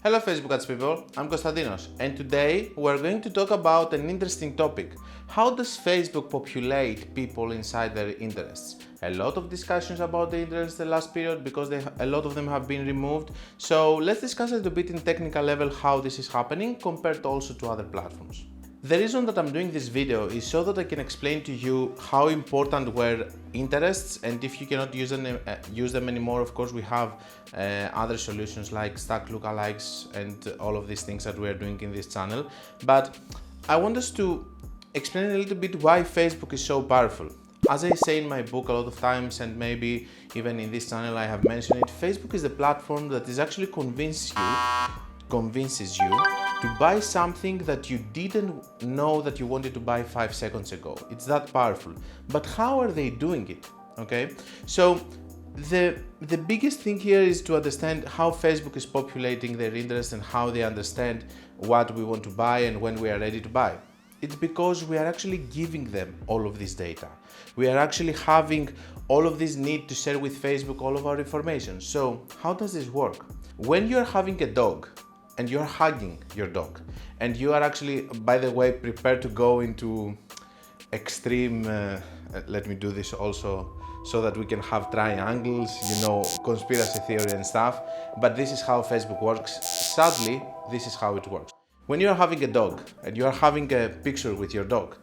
Hello Facebook ads people, I'm Konstantinos and today we're going to talk about an interesting topic. How does Facebook populate people inside their interests? A lot of discussions about the interests the last period because a lot of them have been removed. So let's discuss a little bit in technical level how this is happening compared also to other platforms. The reason that I'm doing this video is so that I can explain to you how important were interests, and if you cannot use them anymore, of course we have other solutions like stack lookalikes and all of these things that we are doing in this channel. But I want us to explain a little bit why Facebook is so powerful. As I say in my book a lot of times, and maybe even in this channel I have mentioned it, Facebook is the platform that is actually convinces you to buy something that you didn't know that you wanted to buy 5 seconds ago. It's that powerful. But how are they doing it? Okay, so the biggest thing here is to understand how Facebook is populating their interest and how they understand what we want to buy and when we are ready to buy. It's because we are actually giving them all of this data. We are actually having all of this need to share with Facebook all of our information. So how does this work? When you're having a dog and you're hugging your dog and you are actually, by the way, prepared to go into extreme, let me do this also so that we can have triangles, conspiracy theory and stuff, but this is how Facebook works. Sadly, this is how it works. When you're having a dog and you're having a picture with your dog,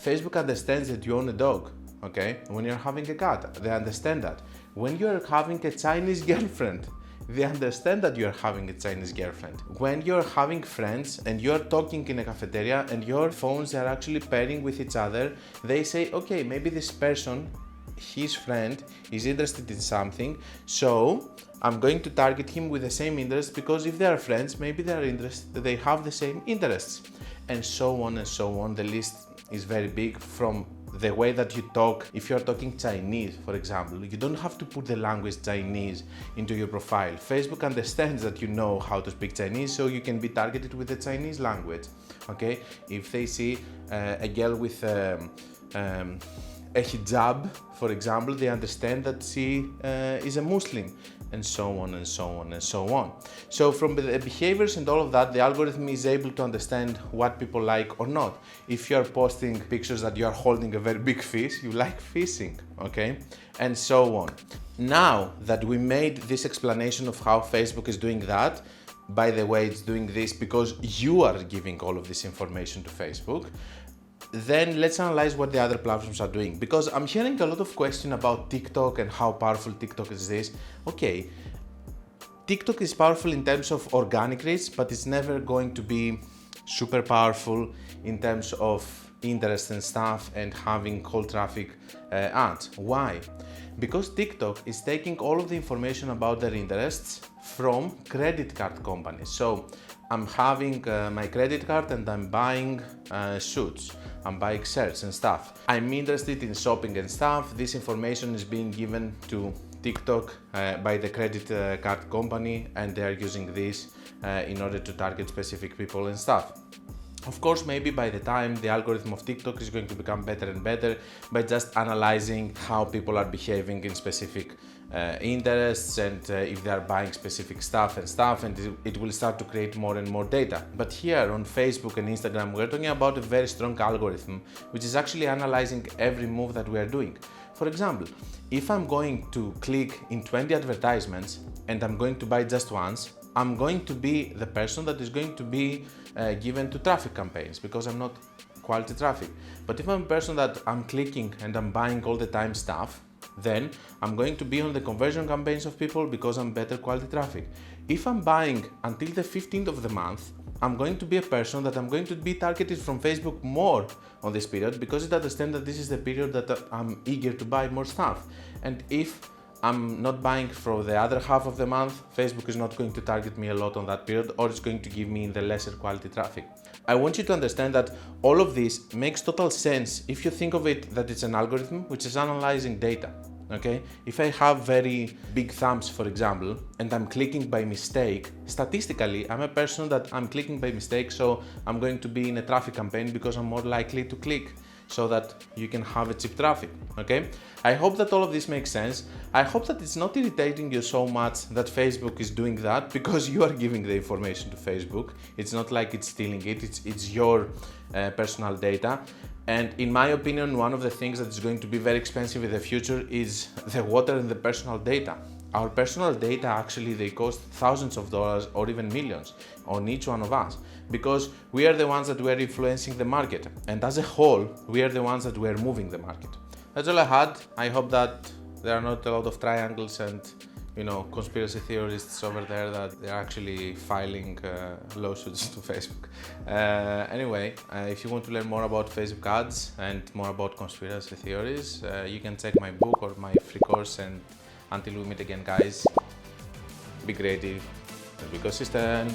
Facebook understands that you own a dog, okay? When you're having a cat, they understand that. When you're having a Chinese girlfriend, they understand that you're having a Chinese girlfriend. When you're having friends and you're talking in a cafeteria and your phones are actually pairing with each other, they say, okay, maybe this person, his friend, is interested in something, so I'm going to target him with the same interest because if they are friends, maybe they have the same interests, and so on and so on. The list is very big from the way that you talk. If you're talking Chinese, for example, you don't have to put the language Chinese into your profile. Facebook understands that you know how to speak Chinese, so you can be targeted with the Chinese language, okay? If they see a girl with a hijab, for example, they understand that she is a Muslim, and so on and so on and so on. So from the behaviors and all of that, the algorithm is able to understand what people like or not. If you're posting pictures that you're holding a very big fish, you like fishing, okay? And so on. Now that we made this explanation of how Facebook is doing that, by the way, it's doing this because you are giving all of this information to Facebook, then let's analyze what the other platforms are doing, because I'm hearing a lot of questions about TikTok and how powerful TikTok is this. Okay, TikTok is powerful in terms of organic reach, but it's never going to be super powerful in terms of interest and stuff and having cold traffic ads. Why? Because TikTok is taking all of the information about their interests from credit card companies. So I'm having my credit card and I'm buying suits, I'm buying shirts and stuff. I'm interested in shopping and stuff. This information is being given to TikTok by the credit card company, and they are using this in order to target specific people and stuff. Of course, maybe by the time the algorithm of TikTok is going to become better and better by just analyzing how people are behaving in specific interests and if they are buying specific stuff, and it will start to create more and more data. But here on Facebook and Instagram, we're talking about a very strong algorithm which is actually analyzing every move that we are doing. For example, if I'm going to click in 20 advertisements and I'm going to buy just once, I'm going to be the person that is going to be given to traffic campaigns because I'm not quality traffic. But if I'm a person that I'm clicking and I'm buying all the time stuff, then I'm going to be on the conversion campaigns of people because I'm better quality traffic. If I'm buying until the 15th of the month, I'm going to be a person that I'm going to be targeted from Facebook more on this period because it understands that this is the period that I'm eager to buy more stuff. And if I'm not buying for the other half of the month, Facebook is not going to target me a lot on that period, or it's going to give me the lesser quality traffic. I want you to understand that all of this makes total sense if you think of it that it's an algorithm which is analyzing data. Okay, if I have very big thumbs, for example, and I'm clicking by mistake, statistically, I'm a person that I'm clicking by mistake, so I'm going to be in a traffic campaign because I'm more likely to click. so that you can have a cheap traffic, okay? I hope that all of this makes sense. I hope that it's not irritating you so much that Facebook is doing that, because you are giving the information to Facebook. It's not like it's stealing it, it's your personal data. And in my opinion, one of the things that is going to be very expensive in the future is the water and the personal data. Our personal data, actually, they cost thousands of dollars or even millions on each one of us, because we are the ones that were influencing the market, and as a whole, we are the ones that were moving the market. That's all I had. I hope that there are not a lot of triangles and conspiracy theorists over there that they're actually filing lawsuits to Facebook. Anyway, if you want to learn more about Facebook ads and more about conspiracy theories, you can check my book or my free course. And until we meet again, guys, be creative and be consistent.